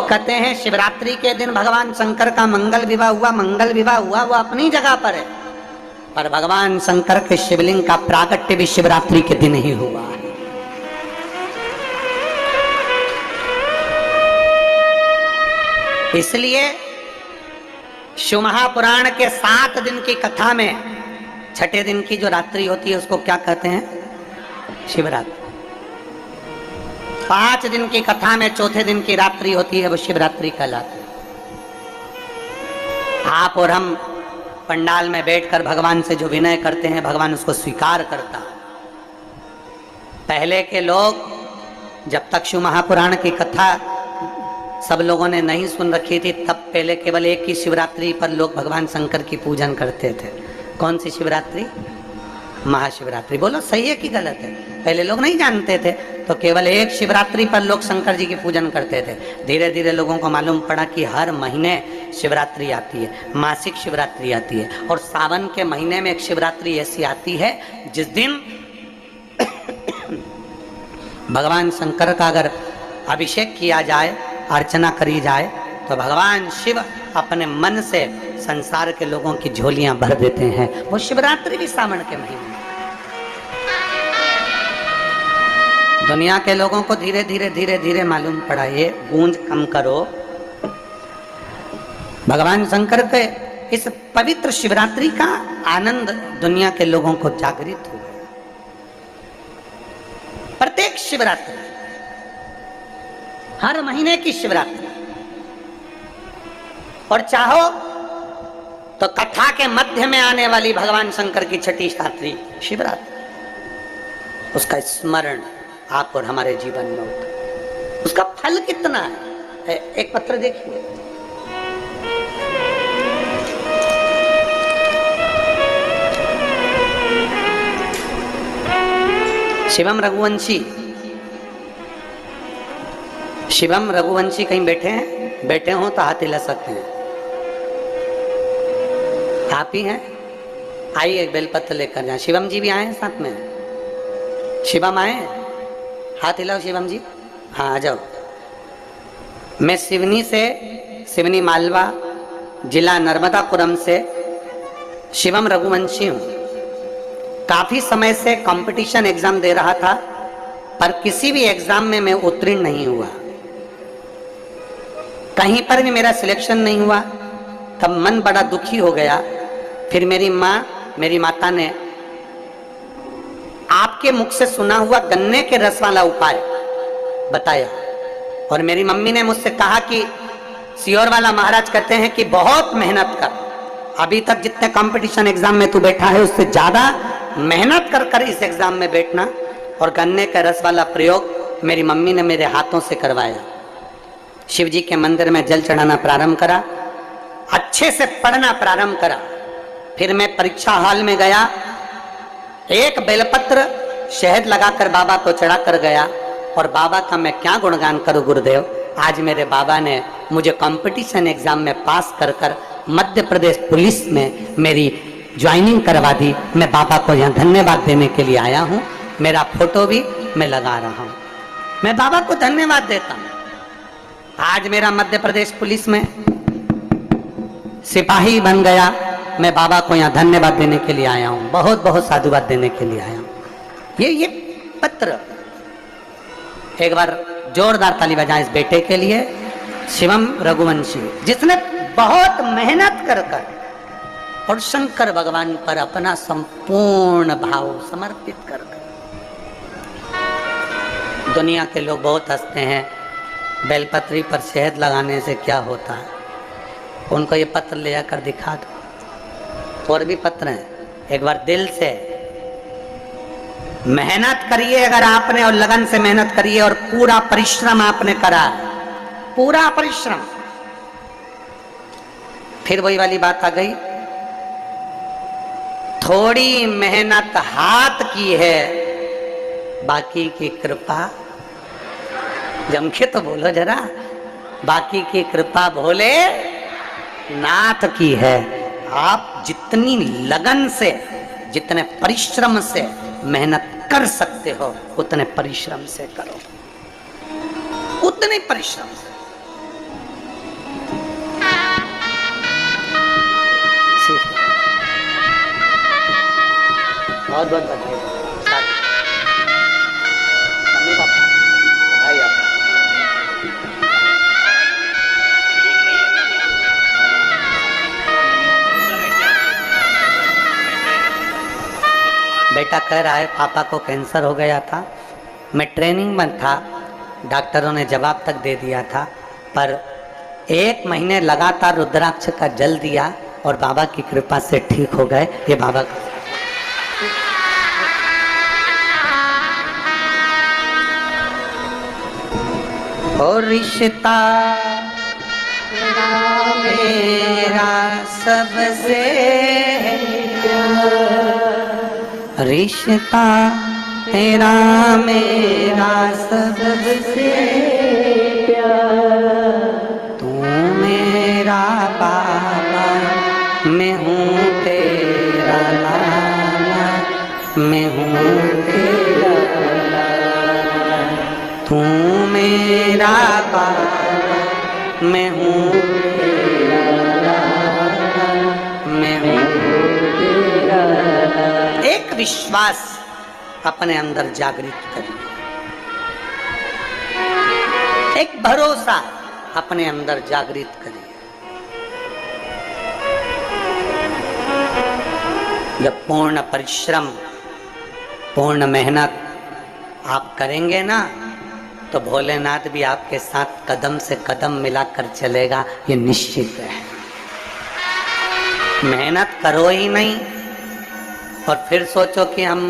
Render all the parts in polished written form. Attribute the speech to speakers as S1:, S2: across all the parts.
S1: लोग कहते हैं शिवरात्रि के दिन भगवान शंकर का मंगल विवाह हुआ। मंगल विवाह हुआ वो अपनी जगह पर है, पर भगवान शंकर के शिवलिंग का प्राकट्य भी शिवरात्रि के दिन ही हुआ है। इसलिए शिव महापुराण के 7 दिन की कथा में छठे दिन की जो रात्रि होती है उसको क्या कहते हैं? शिवरात्रि। 5 दिन की कथा में चौथे दिन की रात्रि होती है वो शिवरात्रि कहलाती है। आप और हम पंडाल में बैठकर भगवान से जो विनय करते हैं भगवान उसको स्वीकार करता। पहले के लोग जब तक शिव महापुराण की कथा सब लोगों ने नहीं सुन रखी थी तब पहले केवल एक ही शिवरात्रि पर लोग भगवान शंकर की पूजन करते थे। कौन सी शिवरात्रि? महाशिवरात्रि। बोलो सही है कि गलत है? पहले लोग नहीं जानते थे तो केवल एक शिवरात्रि पर लोग शंकर जी की पूजन करते थे। धीरे धीरे लोगों को मालूम पड़ा कि हर महीने शिवरात्रि आती है, मासिक शिवरात्रि आती है, और सावन के महीने में एक शिवरात्रि ऐसी आती है जिस दिन भगवान शंकर का अगर अभिषेक किया जाए, अर्चना करी जाए तो भगवान शिव अपने मन से संसार के लोगों की झोलियां भर देते हैं। वो शिवरात्रि भी सावन के महीने में। दुनिया के लोगों को धीरे धीरे मालूम पड़ा ये गूंज कम करो। भगवान शंकर के इस पवित्र शिवरात्रि का आनंद दुनिया के लोगों को जागृत हो गया। प्रत्येक शिवरात्रि, हर महीने की शिवरात्रि, और चाहो तो कथा के मध्य में आने वाली भगवान शंकर की छठी रात्रि शिवरात्रि, उसका स्मरण आप और हमारे जीवन में होता। उसका फल कितना है? एक पत्र देखिए। शिवम रघुवंशी, शिवम रघुवंशी कहीं बैठे हैं? बैठे हो तो हाथ हिला सकते हैं। आप ही हैं? आइए एक बेलपत्र लेकर जाए। शिवम जी भी आए हैं साथ में? शिवम आए? हाथ हिलाओ शिवम जी। हाँ आ जाओ। मैं सिवनी से, सिवनी मालवा जिला नर्मदापुरम से शिवम रघुवंशी हूँ। काफी समय से कंपटीशन एग्जाम दे रहा था पर किसी भी एग्जाम में मैं उत्तीर्ण नहीं हुआ। कहीं पर भी मेरा सिलेक्शन नहीं हुआ। तब मन बड़ा दुखी हो गया। फिर मेरी माँ, मेरी माता ने आपके मुख से सुना हुआ गन्ने के रस वाला उपाय बताया, और मेरी मम्मी ने मुझसे कहा कि सियोर वाला महाराज कहते हैं कि बहुत मेहनत कर, अभी तक जितने कंपटीशन एग्जाम में तू बैठा है उससे ज्यादा मेहनत कर कर इस एग्जाम में बैठना। और गन्ने का रस वाला प्रयोग मेरी मम्मी ने मेरे हाथों से करवाया। शिव जी के मंदिर में जल चढ़ाना प्रारंभ करा, अच्छे से पढ़ना प्रारंभ करा। फिर मैं परीक्षा हॉल में गया, एक बेलपत्र शहद लगाकर बाबा को चढ़ा कर गया, और बाबा का मैं क्या गुणगान करूं गुरुदेव। आज मेरे बाबा ने मुझे कंपटीशन एग्जाम में पास कर कर मध्य प्रदेश पुलिस में मेरी ज्वाइनिंग करवा दी। मैं बाबा को यहाँ धन्यवाद देने के लिए आया हूँ। मेरा फोटो भी मैं लगा रहा हूँ। मैं बाबा को धन्यवाद देता हूँ। आज मेरा मध्य प्रदेश पुलिस में सिपाही बन गया। मैं बाबा को यहाँ धन्यवाद देने के लिए आया हूँ, बहुत बहुत साधुवाद देने के लिए आया हूँ। ये पत्र, एक बार जोरदार ताली बजाएं इस बेटे के लिए, शिवम रघुवंशी, जिसने बहुत मेहनत कर कर और शंकर भगवान पर अपना संपूर्ण भाव समर्पित कर कर। दुनिया के लोग बहुत हंसते हैं बेलपत्री पर शहद लगाने से क्या होता है। उनको ये पत्र ले जाकर दिखा दो। और भी पत्र हैं। एक बार दिल से मेहनत करिए अगर आपने, और लगन से मेहनत करिए, और पूरा परिश्रम आपने करा, पूरा परिश्रम। फिर वही वाली बात आ गई, थोड़ी मेहनत हाथ की है, बाकी की कृपा, जम के तो बोलो जरा, बाकी की कृपा भोले नाथ की है। आप जितनी लगन से, जितने परिश्रम से मेहनत कर सकते हो उतने परिश्रम से करो, उतने परिश्रम से। बहुत बहुत बधाई। मम्मी पापा बधाई आपको। बेटा कह रहा है पापा को कैंसर हो गया था, मैं ट्रेनिंग में था, डॉक्टरों ने जवाब तक दे दिया था, पर 1 महीने लगातार रुद्राक्ष का जल दिया और बाबा की कृपा से ठीक हो गए। ये बाबा का और रिश्ता मेरा सबसे रिश्ता तेरा मेरा सबसे तू मेरा बाबा, मैं हूँ तेरा लाला, मैं हूँ तेरा लाला, तू मेरा बाबा, मैं हूँ तेरा लाला, मैं हूँ तेरा लाला। एक विश्वास अपने अंदर जागृत करिए, एक भरोसा अपने अंदर जागृत करिए। जब पूर्ण परिश्रम, पूर्ण मेहनत आप करेंगे ना, तो भोलेनाथ भी आपके साथ कदम से कदम मिलाकर चलेगा, ये निश्चित है। मेहनत करो ही नहीं और फिर सोचो कि हम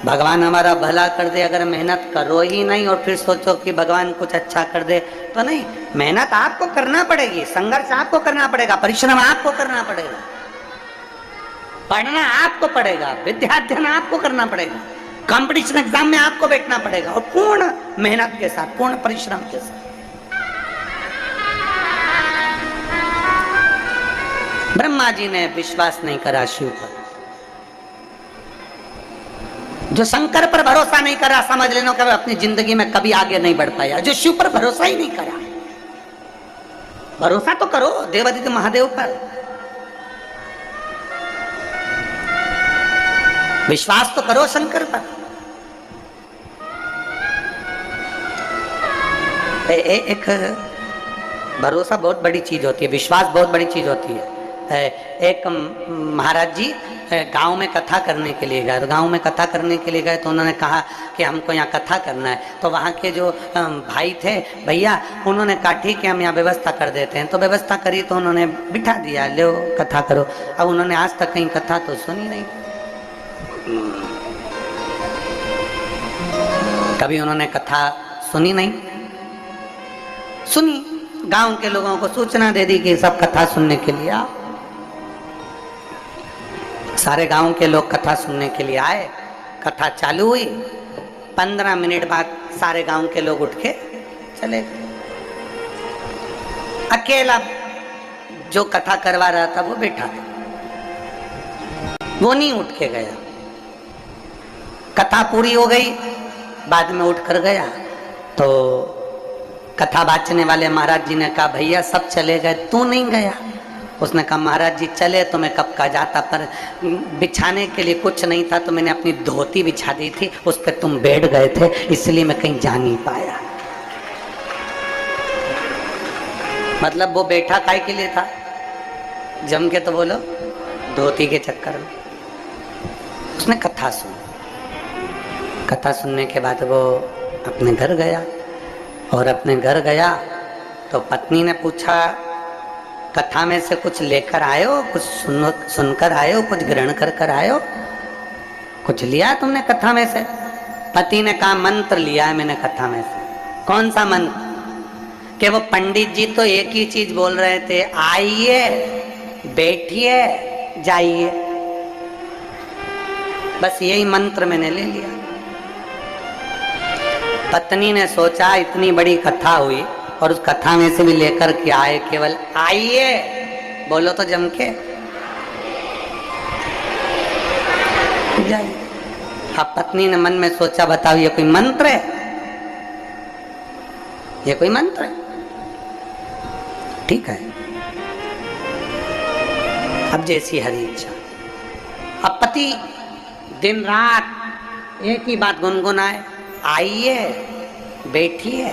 S1: भगवान हमारा भला कर दे। अगर मेहनत करो ही नहीं और फिर सोचो कि भगवान कुछ अच्छा कर दे, तो नहीं। मेहनत आपको करना पड़ेगी, संघर्ष आपको करना पड़ेगा, परिश्रम आपको करना पड़ेगा, पढ़ना आपको पड़ेगा, विद्याध्ययन आपको करना पड़ेगा, कंपटीशन एग्जाम में आपको बैठना पड़ेगा, और पूर्ण मेहनत के साथ, पूर्ण परिश्रम के साथ। ब्रह्मा जी ने विश्वास नहीं करा शिव पर, जो शंकर पर भरोसा नहीं करा, समझ लेना कि अपनी जिंदगी में कभी आगे नहीं बढ़ पाया। जो शिव पर भरोसा ही नहीं करा, भरोसा तो करो देवादित्य महादेव पर, विश्वास तो करो शंकर पर। एक भरोसा बहुत बड़ी चीज होती है, विश्वास बहुत बड़ी चीज होती है। एक महाराज जी गांव में कथा करने के लिए गए, गांव में कथा करने के लिए गए तो उन्होंने कहा कि हमको यहाँ कथा करना है। तो वहाँ के जो भाई थे, भैया, उन्होंने कहा ठीक है हम यहाँ व्यवस्था कर देते हैं। तो व्यवस्था करी तो उन्होंने बिठा दिया, लो कथा करो। अब उन्होंने आज तक कहीं कथा तो सुनी नहीं, कभी उन्होंने कथा सुनी नहीं। सुनी, गांव के लोगों को सूचना दे दी कि सब कथा सुनने के लिए आओ। सारे गांव के लोग कथा सुनने के लिए आए। कथा चालू हुई, 15 मिनट बाद सारे गांव के लोग उठ के चले गए। अकेला जो कथा करवा रहा था वो बैठा था, वो नहीं उठ के गया। कथा पूरी हो गई, बाद में उठ कर गया तो कथा बाचने वाले महाराज जी ने कहा भैया सब चले गए, तू नहीं गया? उसने कहा महाराज जी चले तो मैं कब का जाता, पर बिछाने के लिए कुछ नहीं था तो मैंने अपनी धोती बिछा दी थी, उस पर तुम बैठ गए थे, इसलिए मैं कहीं जा नहीं पाया। मतलब वो बैठा काय के लिए था? जम के तो बोलो, धोती के चक्कर में। उसने कथा सुनी, कथा सुनने के बाद वो अपने घर गया, और अपने घर गया तो पत्नी ने पूछा कथा में से कुछ लेकर आए हो, कुछ सुनकर आए हो, कुछ ग्रहण कर कर आए हो, कुछ लिया तुमने कथा में से? पति ने कहा मंत्र लिया है मैंने कथा में से। कौन सा मंत्र? कि वो पंडित जी तो एक ही चीज बोल रहे थे, आइए बैठिए जाइए, बस यही मंत्र मैंने ले लिया। पत्नी ने सोचा इतनी बड़ी कथा हुई और उस कथा में से भी लेकर के आए केवल आइए, बोलो तो जम के जाइए। अब पत्नी ने मन में सोचा बताओ ये कोई मंत्र है? ये कोई मंत्र है? ठीक है, अब जैसी हरी इच्छा। अब पति दिन रात एक ही बात गुनगुनाए, आइए बैठिए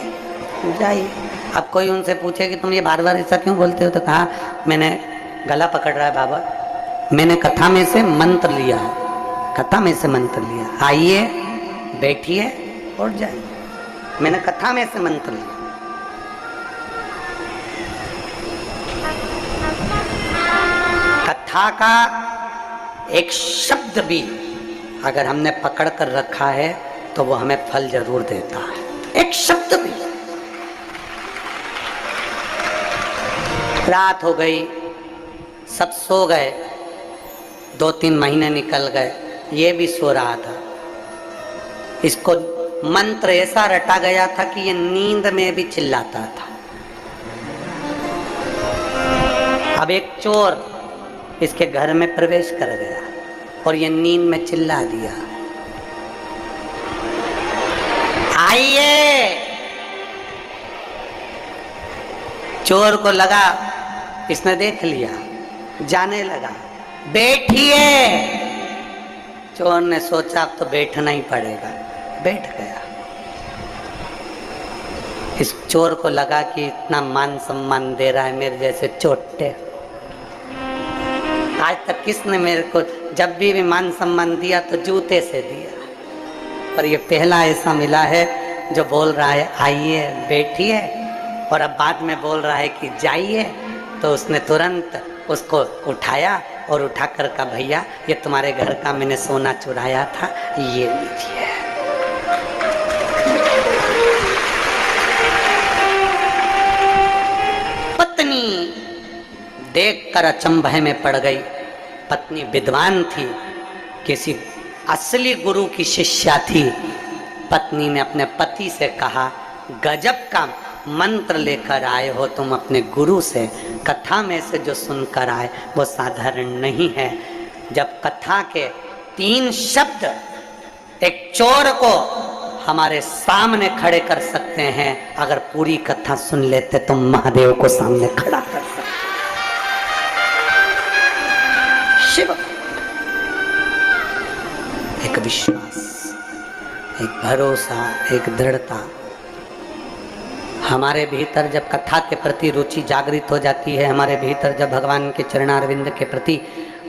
S1: जाइए। अब कोई उनसे पूछे कि तुम ये बार बार ऐसा क्यों बोलते हो, तो कहा मैंने गला पकड़ रहा है बाबा, मैंने कथा में से मंत्र लिया है, कथा में से मंत्र लिया, आइए बैठिए और जाइए, मैंने कथा में से मंत्र लिया। कथा का एक शब्द भी अगर हमने पकड़ कर रखा है तो वो हमें फल जरूर देता है, एक शब्द भी। रात हो गई, सब सो गए, 2-3 महीने निकल गए, ये भी सो रहा था। इसको मंत्र ऐसा रटा गया था कि ये नींद में भी चिल्लाता था। अब एक चोर इसके घर में प्रवेश कर गया और ये नींद में चिल्ला दिया, आइए। चोर को लगा इसने देख लिया, जाने लगा, बैठिए। चोर ने सोचा अब तो बैठना ही पड़ेगा, बैठ गया। इस चोर को लगा कि इतना मान सम्मान दे रहा है मेरे जैसे चोटे, आज तक किसने मेरे को जब भी मान सम्मान दिया तो जूते से दिया, पर ये पहला ऐसा मिला है जो बोल रहा है आइए बैठिए, और अब बाद में बोल रहा है कि जाइए। तो उसने तुरंत उसको उठाया और उठाकर कहा भैया ये तुम्हारे घर का मैंने सोना चुराया था, ये लीजिए। पत्नी देखकर अचंभे में पड़ गई। पत्नी विद्वान थी, किसी असली गुरु की शिष्या थी। पत्नी ने अपने पति से कहा गजब का मंत्र लेकर आए हो तुम अपने गुरु से, कथा में से जो सुनकर आए वो साधारण नहीं है। जब कथा के 3 शब्द एक चोर को हमारे सामने खड़े कर सकते हैं, अगर पूरी कथा सुन लेते तो महादेव को सामने खड़ा कर सकते। शिव, एक विश्वास, एक भरोसा, एक दृढ़ता। हमारे भीतर जब कथा के प्रति रुचि जागृत हो जाती है, हमारे भीतर जब भगवान के चरणारविंद के प्रति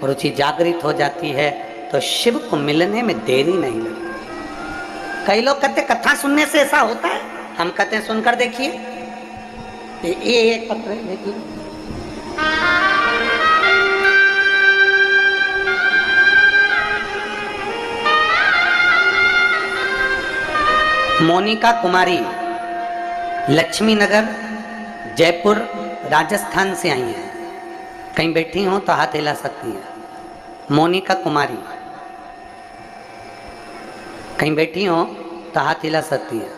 S1: रुचि जागृत हो जाती है, तो शिव को मिलने में देरी नहीं लगती। कई लोग कहते कथा सुनने से ऐसा होता है, हम कहते हैं सुनकर देखिए। ये एक पत्र देखिए, मोनिका कुमारी लक्ष्मी नगर जयपुर राजस्थान से आई है। कहीं बैठी हो तो हाथ हिला सकती है। मोनिका कुमारी कहीं बैठी हो तो हाथ हिला सकती है।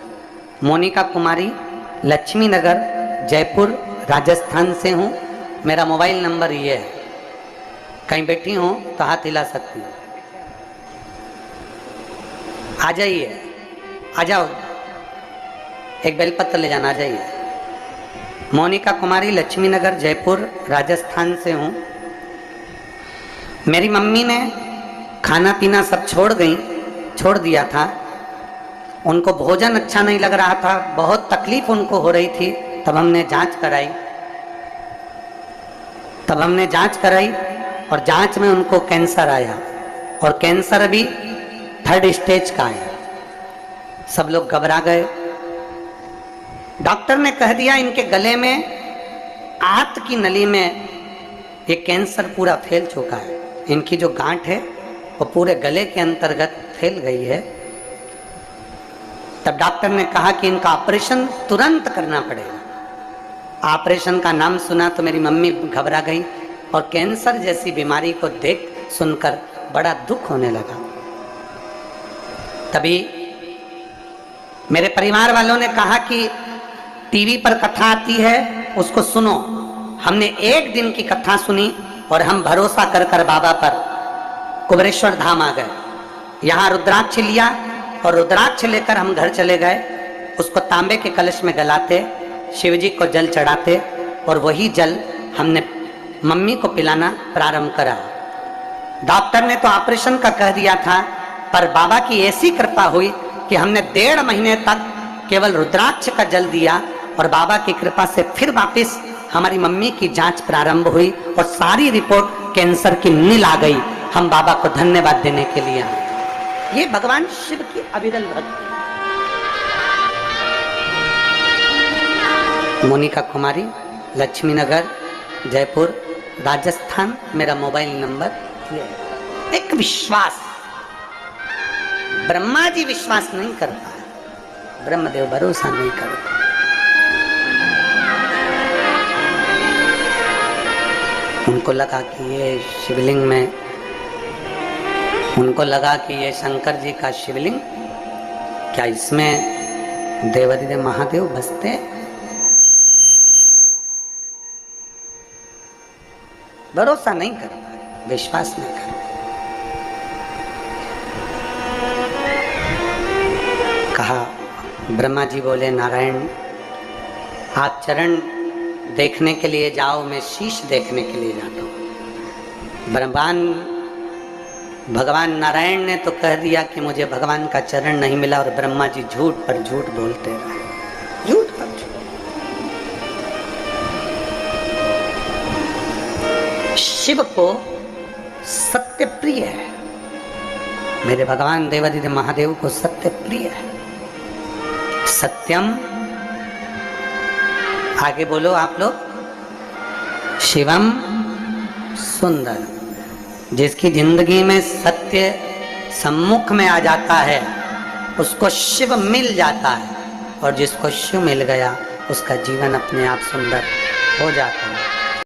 S1: मोनिका कुमारी लक्ष्मी नगर जयपुर राजस्थान से हूँ, मेरा मोबाइल नंबर ये है। कहीं बैठी हो तो हाथ हिला सकती है। आ जाइए, आ जाओ, एक बेलपत्र ले जाना, आ जाइए। मोनिका कुमारी लक्ष्मी नगर जयपुर राजस्थान से हूँ। मेरी मम्मी ने खाना पीना सब छोड़ दिया था। उनको भोजन अच्छा नहीं लग रहा था, बहुत तकलीफ उनको हो रही थी। तब हमने जांच कराई और जांच में उनको कैंसर आया, और कैंसर अभी 3rd स्टेज का आया। सब लोग घबरा गए। डॉक्टर ने कह दिया इनके गले में, आंत की नली में ये कैंसर पूरा फैल चुका है, इनकी जो गांठ है वो पूरे गले के अंतर्गत फैल गई है। तब डॉक्टर ने कहा कि इनका ऑपरेशन तुरंत करना पड़ेगा। ऑपरेशन का नाम सुना तो मेरी मम्मी घबरा गई, और कैंसर जैसी बीमारी को देख सुनकर बड़ा दुख होने लगा। तभी मेरे परिवार वालों ने कहा कि टीवी पर कथा आती है उसको सुनो। हमने 1 दिन की कथा सुनी और हम भरोसा कर बाबा पर कुबरेश्वर धाम आ गए। यहाँ रुद्राक्ष लिया और रुद्राक्ष लेकर हम घर चले गए। उसको तांबे के कलश में गलाते, शिव जी को जल चढ़ाते, और वही जल हमने मम्मी को पिलाना प्रारंभ करा। डॉक्टर ने तो ऑपरेशन का कह दिया था, पर बाबा की ऐसी कृपा हुई कि हमने 1.5 महीने तक केवल रुद्राक्ष का जल दिया और बाबा की कृपा से फिर वापस हमारी मम्मी की जांच प्रारंभ हुई और सारी रिपोर्ट कैंसर की नील आ गई। हम बाबा को धन्यवाद देने के लिए आए। ये भगवान शिव की अविरल भक्ति। मोनिका कुमारी, लक्ष्मी नगर, जयपुर, राजस्थान। मेरा मोबाइल नंबर ये है। एक विश्वास, ब्रह्मा जी विश्वास नहीं कर पाए, ब्रह्मदेव भरोसा नहीं कर पाए। उनको लगा कि ये शिवलिंग में, उनको लगा कि ये शंकर जी का शिवलिंग, क्या इसमें देवादिदेव महादेव बसते? भरोसा नहीं कर पाए, विश्वास नहीं कर पाए। कहा, ब्रह्मा जी बोले, नारायण आप चरण देखने के लिए जाओ, मैं शीश देखने के लिए जाता हूँ। भगवान नारायण ने तो कह दिया कि मुझे भगवान का चरण नहीं मिला और ब्रह्मा जी झूठ पर झूठ बोलते रहे, झूठ पर झूठ। शिव को सत्य प्रिय है, मेरे भगवान देवादिदेव महादेव को सत्य प्रिय है। सत्यम, आगे बोलो आप लोग, शिवम सुंदर। जिसकी जिंदगी में सत्य सम्मुख में आ जाता है उसको शिव मिल जाता है, और जिसको शिव मिल गया उसका जीवन अपने आप सुंदर हो जाता है।